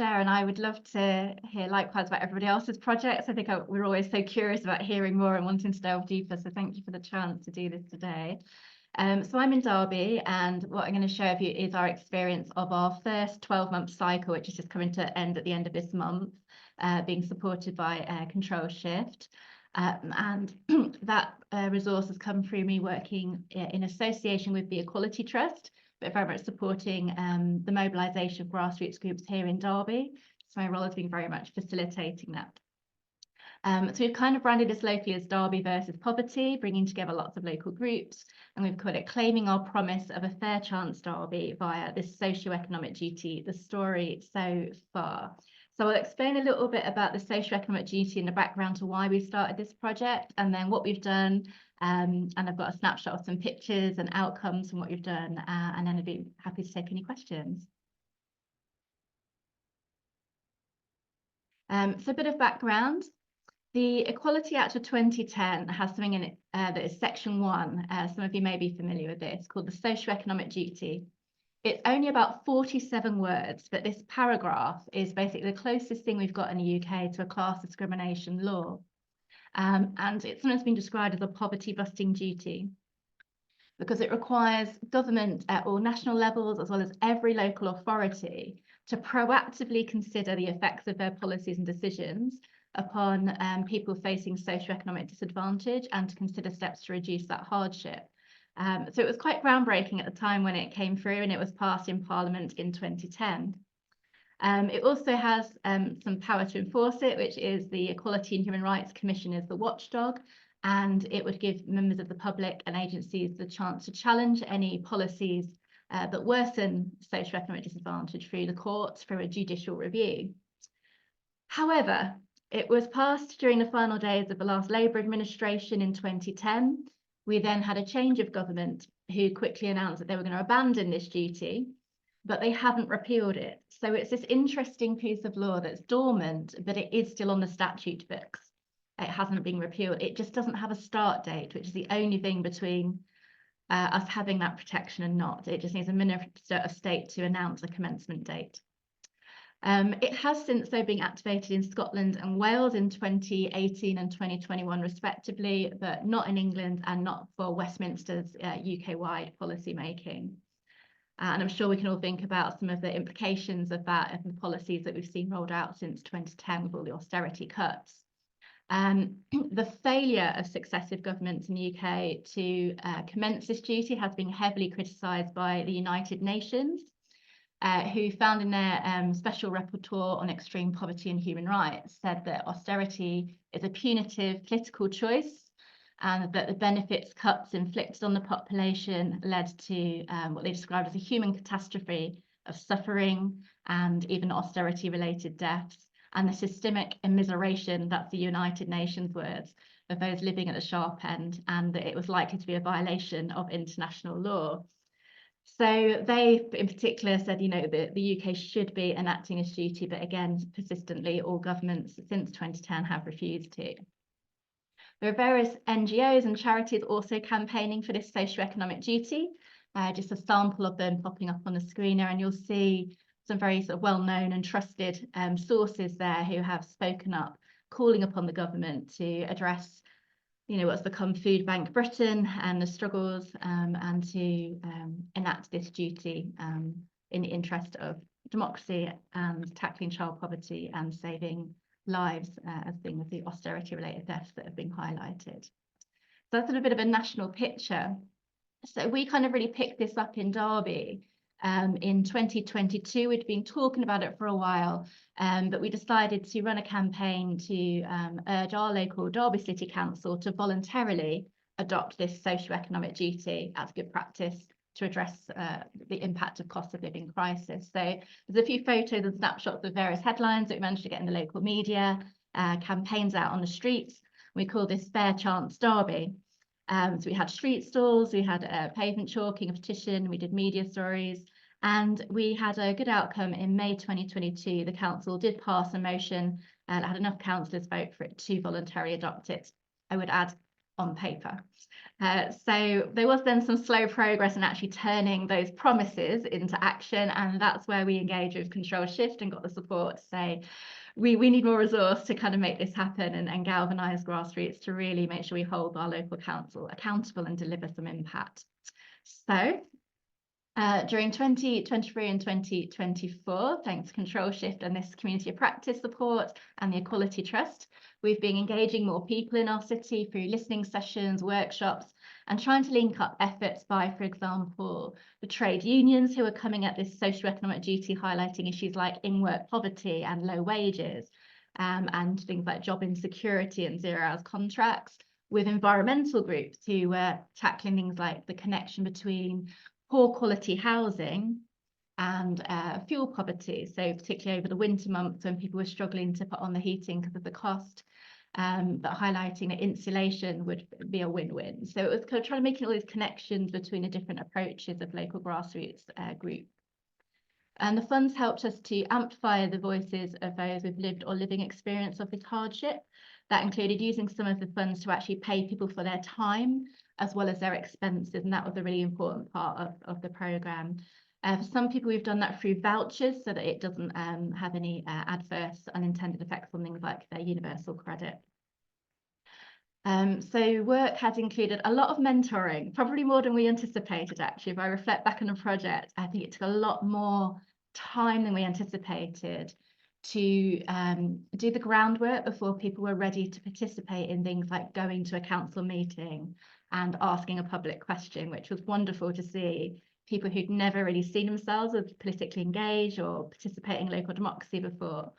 And I would love to hear likewise about everybody else's projects. I think we're always so curious about hearing more and wanting to delve deeper. So thank you for the chance to do this today. So I'm in Derby, and what I'm going to share with you is our experience of our first 12-month cycle, which is just coming to end at the end of this month, being supported by Control Shift. And that resource has come through me working in association with the Equality Trust, but very much supporting the mobilisation of grassroots groups here in Derby. So my role has been very much facilitating that. So we've kind of branded this locally as Derby versus Poverty, bringing together lots of local groups, and we've called it Claiming Our Promise of a Fair Chance Derby via this socio-economic duty, the story so far. So I'll explain a little bit about the socio-economic duty and the background to why we started this project, and then what we've done. And I've got a snapshot of some pictures and outcomes from what you've done, and then I'd be happy to take any questions. So a bit of background. The Equality Act of 2010 has something in it that is section 1. Some of you may be familiar with this, called the socio-economic duty. It's only about 47 words, but this paragraph is basically the closest thing we've got in the UK to a class discrimination law. And it's sometimes been described as a poverty-busting duty because it requires government at all national levels, as well as every local authority, to proactively consider the effects of their policies and decisions upon people facing socioeconomic disadvantage, and to consider steps to reduce that hardship. So it was quite groundbreaking at the time when it came through, and it was passed in Parliament in 2010. It also has some power to enforce it, which is the Equality and Human Rights Commission is the watchdog, and it would give members of the public and agencies the chance to challenge any policies that worsen socioeconomic disadvantage through the courts, through a judicial review. However, it was passed during the final days of the last Labour administration in 2010. We then had a change of government who quickly announced that they were going to abandon this duty, but they haven't repealed it. So it's this interesting piece of law that's dormant, but it is still on the statute books. It hasn't been repealed. It just doesn't have a start date, which is the only thing between us having that protection and not. It just needs a Minister of State to announce a commencement date. It has since though been activated in Scotland and Wales in 2018 and 2021 respectively, but not in England and not for Westminster's UK-wide policy making. And I'm sure we can all think about some of the implications of that and the policies that we've seen rolled out since 2010 with all the austerity cuts. The failure of successive governments in the UK to commence this duty has been heavily criticised by the United Nations, who found in their special rapporteur on extreme poverty and human rights said that austerity is a punitive political choice, and that the benefits cuts inflicted on the population led to what they described as a human catastrophe of suffering and even austerity-related deaths, and the systemic immiseration, that's the United Nations words, of those living at the sharp end, and that it was likely to be a violation of international law. So they, in particular, said, you know, that the UK should be enacting its duty, but again, persistently, all governments since 2010 have refused to. There are various NGOs and charities also campaigning for this socio-economic duty. Just a sample of them popping up on the screen there, and you'll see some very sort of well-known and trusted sources there who have spoken up, calling upon the government to address, you know, what's become Food Bank Britain and the struggles, and to enact this duty in the interest of democracy and tackling child poverty and saving lives, as being with the austerity-related deaths that have been highlighted. So that's a little bit of a national picture. So we kind of really picked this up in Derby. In 2022, we'd been talking about it for a while, but we decided to run a campaign to urge our local Derby City Council to voluntarily adopt this socio-economic duty as good practice to address the impact of cost of living crisis. So there's a few photos and snapshots of various headlines that we managed to get in the local media, campaigns out on the streets. We call this Fair Chance Derby. So we had street stalls, we had pavement chalking, a petition, we did media stories, and we had a good outcome in May 2022. The council did pass a motion that had enough councillors vote for it to voluntarily adopt it. I would add on paper. So there was then some slow progress in actually turning those promises into action, and that's where we engaged with Control Shift and got the support to say we need more resource to kind of make this happen and galvanise grassroots to really make sure we hold our local council accountable and deliver some impact. So during 2023 and 2024, thanks to Control Shift and this community of practice support and the Equality Trust, we've been engaging more people in our city through listening sessions, workshops, and trying to link up efforts by, for example, the trade unions who are coming at this socio-economic duty, highlighting issues like in-work poverty and low wages, and things like job insecurity and zero-hours contracts, with environmental groups who were tackling things like the connection between poor quality housing and fuel poverty. So particularly over the winter months when people were struggling to put on the heating because of the cost, but highlighting that insulation would be a win-win. So it was kind of trying to make all these connections between the different approaches of local grassroots groups. And the funds helped us to amplify the voices of those with lived or living experience of this hardship. That included using some of the funds to actually pay people for their time as well as their expenses, and that was a really important part of the programme. For some people, we've done that through vouchers so that it doesn't have any adverse unintended effects on things like their universal credit. So work has included a lot of mentoring, probably more than we anticipated actually. If I reflect back on the project, I think it took a lot more time than we anticipated to do the groundwork before people were ready to participate in things like going to a council meeting and asking a public question, which was wonderful to see people who'd never really seen themselves as politically engaged or participating in local democracy before.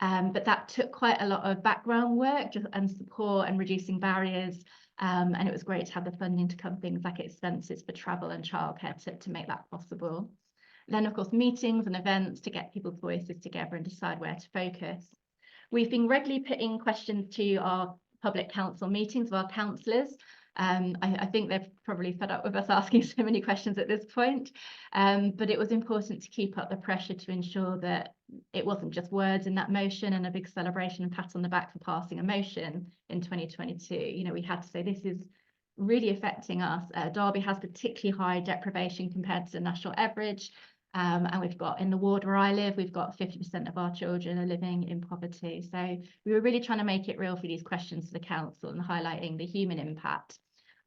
But that took quite a lot of background work and support and reducing barriers. And it was great to have the funding to cover things like expenses for travel and childcare to make that possible. Then, of course, meetings and events to get people's voices together and decide where to focus. We've been regularly putting questions to our public council meetings of our councillors. I think they're probably fed up with us asking so many questions at this point, but it was important to keep up the pressure to ensure that it wasn't just words in that motion and a big celebration and pat on the back for passing a motion in 2022. You know, we had to say this is really affecting us. Derby has particularly high deprivation compared to the national average. And we've got, in the ward where I live, we've got 50% of our children are living in poverty. So we were really trying to make it real for these questions to the council and highlighting the human impact.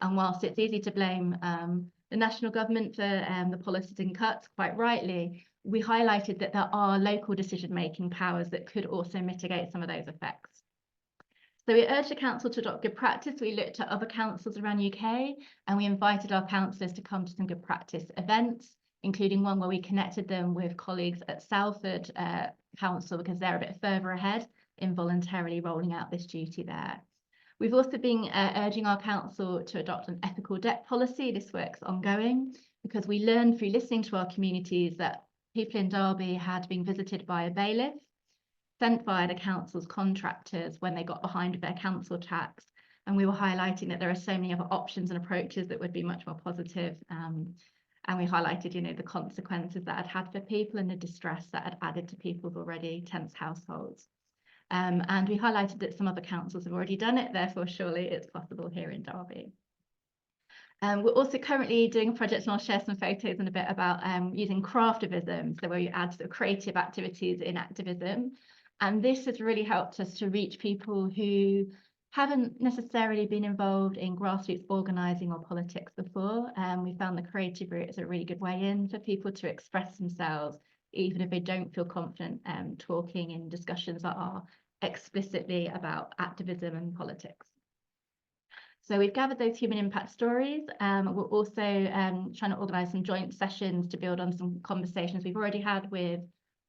And whilst it's easy to blame the national government for the policies and cuts, quite rightly, we highlighted that there are local decision-making powers that could also mitigate some of those effects. So we urged the council to adopt good practice. We looked at other councils around the UK and we invited our councillors to come to some good practice events, including one where we connected them with colleagues at Salford Council because they're a bit further ahead in voluntarily rolling out this duty there. We've also been urging our council to adopt an ethical debt policy. This work's ongoing because we learned through listening to our communities that people in Derby had been visited by a bailiff, sent via the council's contractors when they got behind with their council tax. And we were highlighting that there are so many other options and approaches that would be much more positive. And we highlighted, you know, the consequences that had for people and the distress that had added to people's already tense households. And we highlighted that some other councils have already done it, therefore surely it's possible here in Derby. We're also currently doing a project, and I'll share some photos in a bit, about using craftivism, so where you add sort of creative activities in activism. And this has really helped us to reach people who haven't necessarily been involved in grassroots organising or politics before. We found the creative route is a really good way in for people to express themselves, even if they don't feel confident talking in discussions that are explicitly about activism and politics. So we've gathered those human impact stories. We're also trying to organise some joint sessions to build on some conversations we've already had with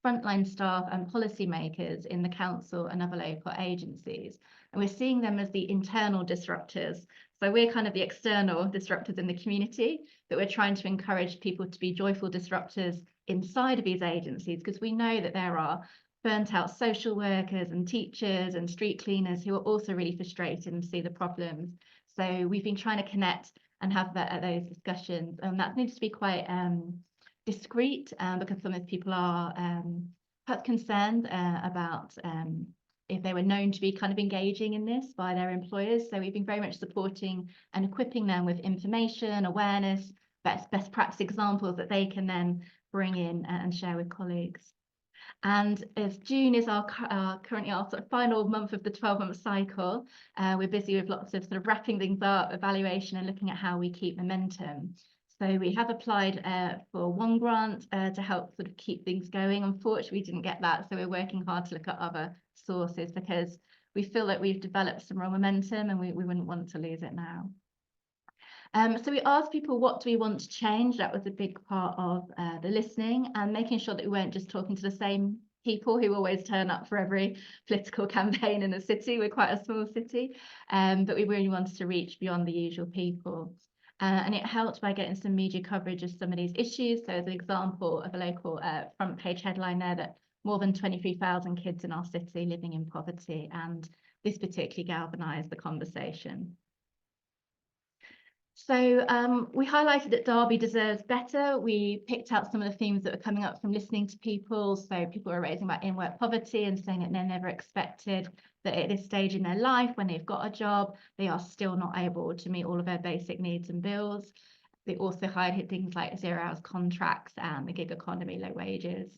frontline staff and policymakers in the council and other local agencies. And we're seeing them as the internal disruptors. So we're kind of the external disruptors in the community, but we're trying to encourage people to be joyful disruptors inside of these agencies, because we know that there are burnt out social workers and teachers and street cleaners who are also really frustrated and see the problems. So we've been trying to connect and have those discussions, and that needs to be quite discreet because some of the people are perhaps concerned about if they were known to be kind of engaging in this by their employers. So we've been very much supporting and equipping them with information, awareness, best practice examples that they can then bring in and share with colleagues. And as June is currently our sort of final month of the 12-month cycle, we're busy with lots of sort of wrapping things up, evaluation, and looking at how we keep momentum. So we have applied for one grant to help sort of keep things going. Unfortunately, we didn't get that, so we're working hard to look at other sources because we feel that we've developed some real momentum and we wouldn't want to lose it now. So we asked people, what do we want to change? That was a big part of the listening, and making sure that we weren't just talking to the same people who always turn up for every political campaign in the city. We're quite a small city, but we really wanted to reach beyond the usual people. And it helped by getting some media coverage of some of these issues. So as an example of a local front page headline there, that more than 23,000 kids in our city living in poverty, and this particularly galvanised the conversation. So we highlighted that Derby deserves better. We picked out some of the themes that were coming up from listening to people. So people were raising about in-work poverty and saying that they're never expected that at this stage in their life, when they've got a job, they are still not able to meet all of their basic needs and bills. They also highlighted things like 0 hours contracts and the gig economy, low wages.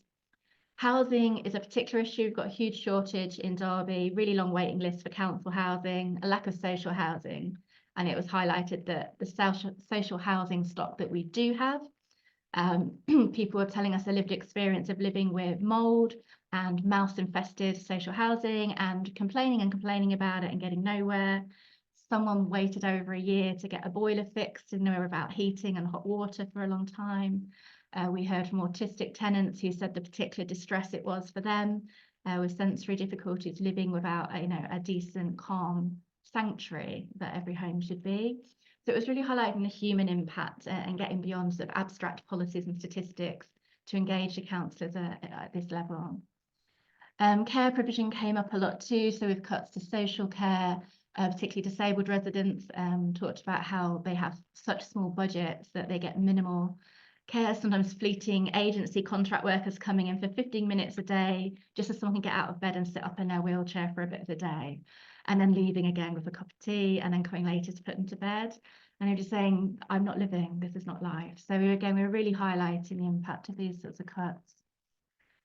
Housing is a particular issue. We've got a huge shortage in Derby, really long waiting lists for council housing, a lack of social housing. And it was highlighted that the social housing stock that we do have, people were telling us a lived experience of living with mold and mouse-infested social housing and complaining about it and getting nowhere. Someone waited over a year to get a boiler fixed and know about heating and hot water for a long time. We heard from autistic tenants who said the particular distress it was for them with sensory difficulties living without a decent, calm sanctuary that every home should be. So it was really highlighting the human impact and getting beyond sort of abstract policies and statistics to engage the councillors at this level. Care provision came up a lot too, so with cuts to social care, particularly disabled residents, talked about how they have such small budgets that they get minimal care, sometimes fleeting agency contract workers coming in for 15 minutes a day just so someone can get out of bed and sit up in their wheelchair for a bit of the day, and then leaving again with a cup of tea and then coming later to put them to bed. And they're just saying, I'm not living, this is not life. So we're really highlighting the impact of these sorts of cuts.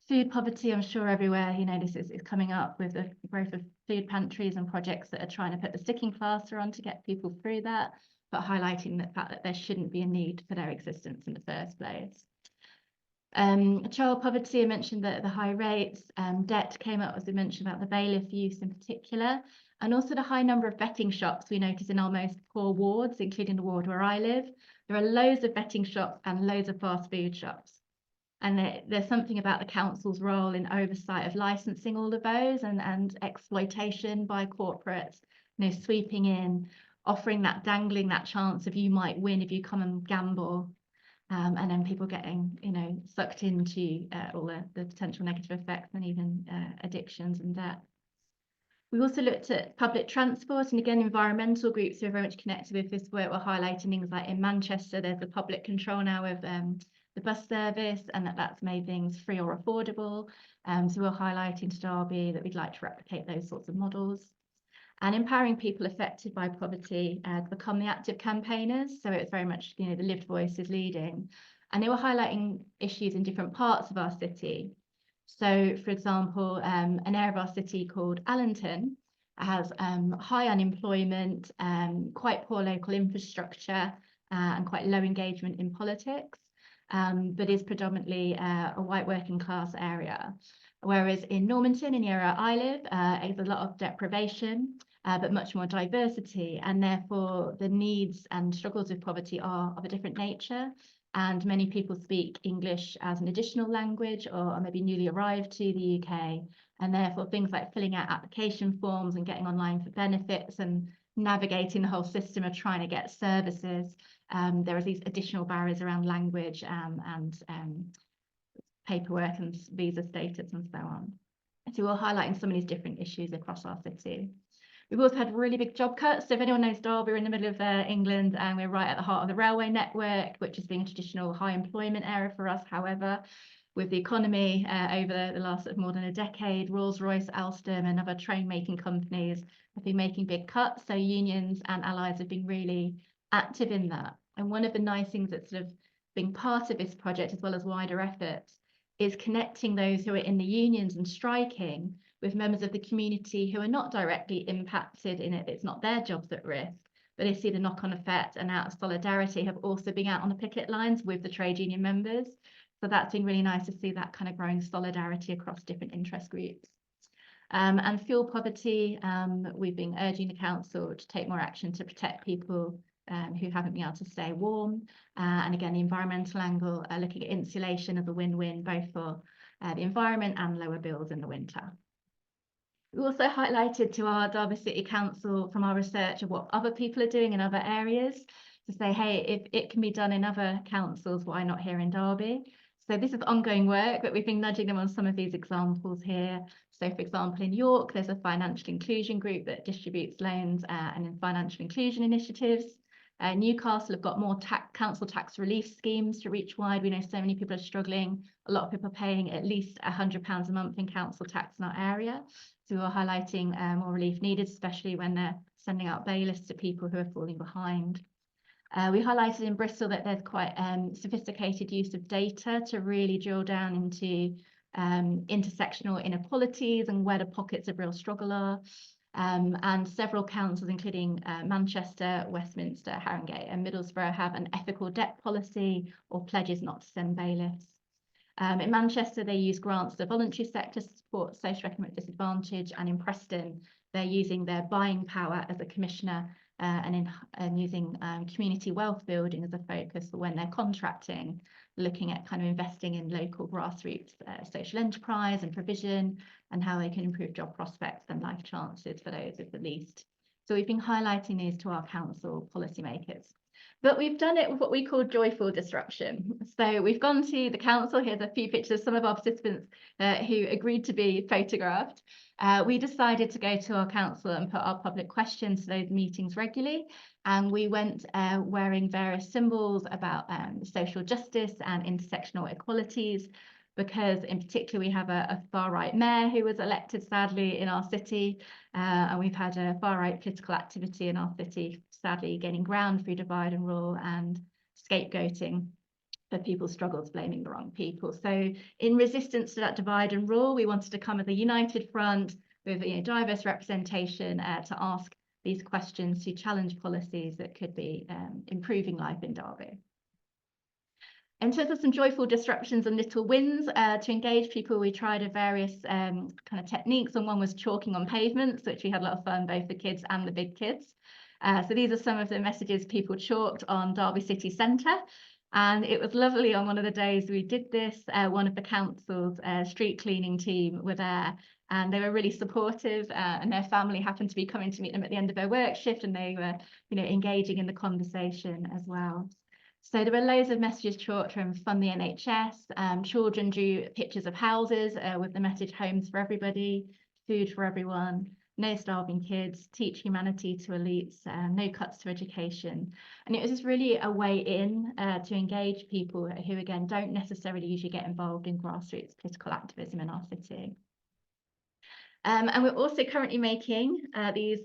Food poverty, I'm sure everywhere, this is coming up with the growth of food pantries and projects that are trying to put the sticking plaster on to get people through that, but highlighting the fact that there shouldn't be a need for their existence in the first place. Child poverty, I mentioned the high rates. Debt came up, as we mentioned, about the bailiff use in particular, and also the high number of betting shops we notice in our most poor wards, including the ward where I live. There are loads of betting shops and loads of fast food shops. And there's something about the council's role in oversight of licensing all of those and exploitation by corporates, sweeping in, offering that, dangling that chance of you might win if you come and gamble. And then people getting, sucked into all the potential negative effects and even addictions and debt. We also looked at public transport, and again, environmental groups who are very much connected with this work were highlighting things like in Manchester, there's a public control now of the bus service, and that's made things free or affordable. So we're highlighting to Derby that we'd like to replicate those sorts of models. And empowering people affected by poverty to become the active campaigners. So it's very much, the lived voices leading. And they were highlighting issues in different parts of our city. So, for example, an area of our city called Allington has high unemployment, quite poor local infrastructure, and quite low engagement in politics, but is predominantly a white working class area. Whereas in Normanton, in the area I live, there's a lot of deprivation, but much more diversity, and therefore the needs and struggles with poverty are of a different nature. And many people speak English as an additional language or are maybe newly arrived to the UK. And therefore things like filling out application forms and getting online for benefits and navigating the whole system of trying to get services. There are these additional barriers around language and paperwork and visa status and so on. So we're highlighting some of these different issues across our city. We've also had really big job cuts. So if anyone knows Derby, we're in the middle of England, and we're right at the heart of the railway network, which has been a traditional high employment area for us. However, with the economy over the last more than a decade. Rolls-Royce, Alstom and other train-making companies have been making big cuts. So unions and allies have been really active in that. And one of the nice things that's sort of been part of this project, as well as wider efforts, is connecting those who are in the unions and striking with members of the community who are not directly impacted in it. It's not their jobs at risk, but they see the knock-on effect, and out of solidarity have also been out on the picket lines with the trade union members. So that's been really nice to see that kind of growing solidarity across different interest groups. And fuel poverty, we've been urging the council to take more action to protect people who haven't been able to stay warm. And again, the environmental angle, looking at insulation as a win-win, both for the environment and lower bills in the winter. We also highlighted to our Derby City Council from our research of what other people are doing in other areas, to say, hey, if it can be done in other councils, why not here in Derby? So this is ongoing work, but we've been nudging them on some of these examples here. So for example, in York, there's a financial inclusion group that distributes loans and in financial inclusion initiatives. Newcastle have got more council tax relief schemes to reach wide. We know so many people are struggling. A lot of people are paying at least £100 a month in council tax in our area. So we're highlighting more relief needed, especially when they're sending out bailiffs to people who are falling behind. We highlighted in Bristol that there's quite sophisticated use of data to really drill down into intersectional inequalities and where the pockets of real struggle are. And several councils, including Manchester, Westminster, Harrogate and Middlesbrough, have an ethical debt policy or pledges not to send bailiffs. In Manchester, they use grants to the voluntary sector to support socio-economic disadvantage, and in Preston, they're using their buying power as a commissioner and using community wealth building as a focus for when they're contracting, looking at kind of investing in local grassroots social enterprise and provision, and how they can improve job prospects and life chances for those with the least. So we've been highlighting these to our council policymakers. But we've done it with what we call joyful disruption. So we've gone to the council. Here's a few pictures of some of our participants who agreed to be photographed. We decided to go to our council and put our public questions to those meetings regularly. And we went wearing various symbols about social justice and intersectional equalities, because in particular we have a far-right mayor who was elected sadly in our city, and we've had a far-right political activity in our city sadly gaining ground through divide and rule and scapegoating for people's struggles, blaming the wrong people. So in resistance to that divide and rule, we wanted to come as a united front with diverse representation to ask these questions, to challenge policies that could be improving life in Derby. In terms of some joyful disruptions and little wins, to engage people, we tried various kind of techniques, and one was chalking on pavements, which we had a lot of fun, both the kids and the big kids. So these are some of the messages people chalked on Derby City Centre. And it was lovely on one of the days we did this, one of the council's street cleaning team were there, and they were really supportive, and their family happened to be coming to meet them at the end of their work shift, and they were engaging in the conversation as well. So there were loads of messages chalked from Fund the NHS. Children drew pictures of houses with the message homes for everybody, food for everyone, no starving kids, teach humanity to elites, no cuts to education. And it was just really a way in to engage people who, again, don't necessarily usually get involved in grassroots political activism in our city. And we're also currently making these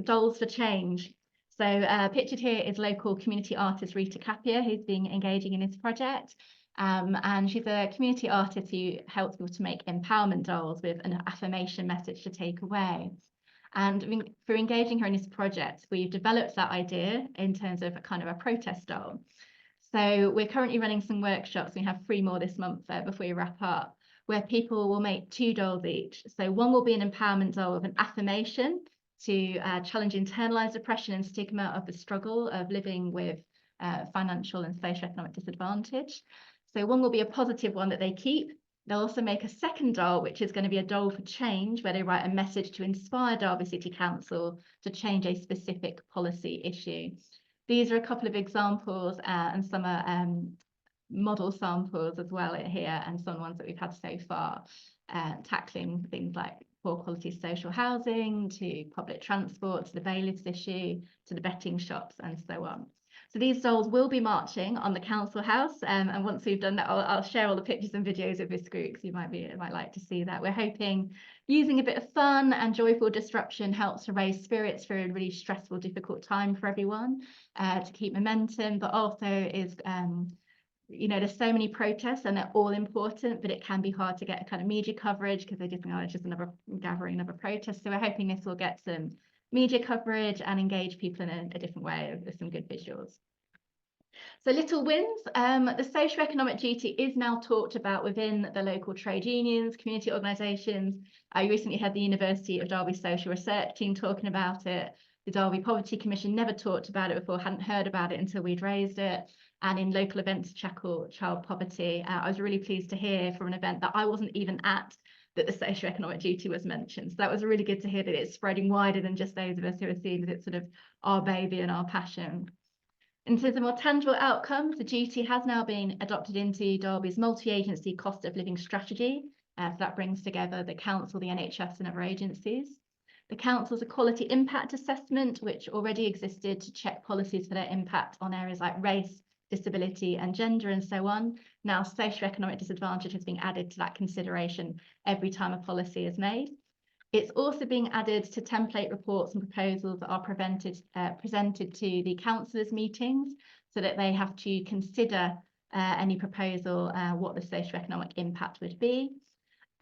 dolls for change. So pictured here is local community artist Rita Capia, who's been engaging in this project. And she's a community artist who helps people to make empowerment dolls with an affirmation message to take away. And through engaging her in this project, we've developed that idea in terms of a kind of a protest doll. So we're currently running some workshops. We have 3 more this month before we wrap up, where people will make 2 dolls each. So one will be an empowerment doll with an affirmation to challenge internalized oppression and stigma of the struggle of living with financial and socioeconomic disadvantage. So one will be a positive one that they keep. They'll also make a second doll, which is going to be a doll for change, where they write a message to inspire Derby City Council to change a specific policy issue. These are a couple of examples, and some are model samples as well here, and some ones that we've had so far, tackling things like poor quality social housing, to public transport, to the bailiffs issue, to the betting shops, and so on. So these dolls will be marching on the council house, and once we've done that, I'll share all the pictures and videos of this group, because you might like to see that. We're hoping using a bit of fun and joyful disruption helps to raise spirits through a really stressful, difficult time for everyone, to keep momentum, but also is you know, there's so many protests and they're all important, but it can be hard to get a kind of media coverage because they just think, oh, it's just another gathering, another protest. So we're hoping this will get some media coverage and engage people in a different way with some good visuals. So little wins. The socio-economic duty is now talked about within the local trade unions, community organisations. I recently had the University of Derby social research team talking about it. The Derby Poverty Commission never talked about it before, hadn't heard about it until we'd raised it. And in local events to tackle child poverty, I was really pleased to hear from an event that I wasn't even at that the socio-economic duty was mentioned. So that was really good to hear that it's spreading wider than just those of us who are seeing that it's sort of our baby and our passion. In terms of more tangible outcomes, the duty has now been adopted into Derby's multi-agency cost of living strategy. So that brings together the council, the NHS and other agencies. The council's equality impact assessment, which already existed to check policies for their impact on areas like race, disability and gender and so on. Now socio-economic disadvantage has been added to that consideration every time a policy is made. It's also being added to template reports and proposals that are presented to the councillors' meetings, so that they have to consider any proposal, what the socio-economic impact would be.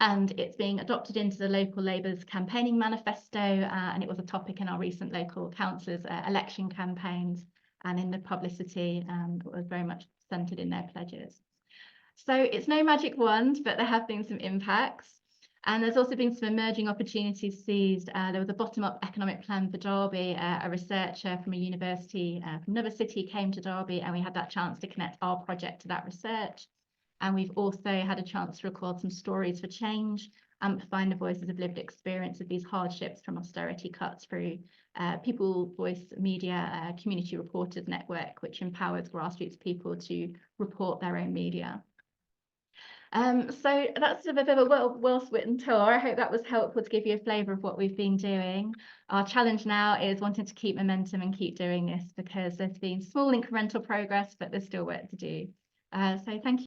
And it's being adopted into the local Labour's campaigning manifesto, and it was a topic in our recent local councillors' election campaigns, and in the publicity it was very much centred in their pledges. So it's no magic wand, but there have been some impacts. And there's also been some emerging opportunities seized. There was a bottom-up economic plan for Derby. A researcher from a university from another city came to Derby, and we had that chance to connect our project to that research. And we've also had a chance to record some stories for change, amplifying the voices of lived experience of these hardships from austerity cuts through People Voice Media Community Reporters Network, which empowers grassroots people to report their own media. So that's a bit of a well-written tour. I hope that was helpful to give you a flavour of what we've been doing. Our challenge now is wanting to keep momentum and keep doing this, because there's been small incremental progress, but there's still work to do. So thank you.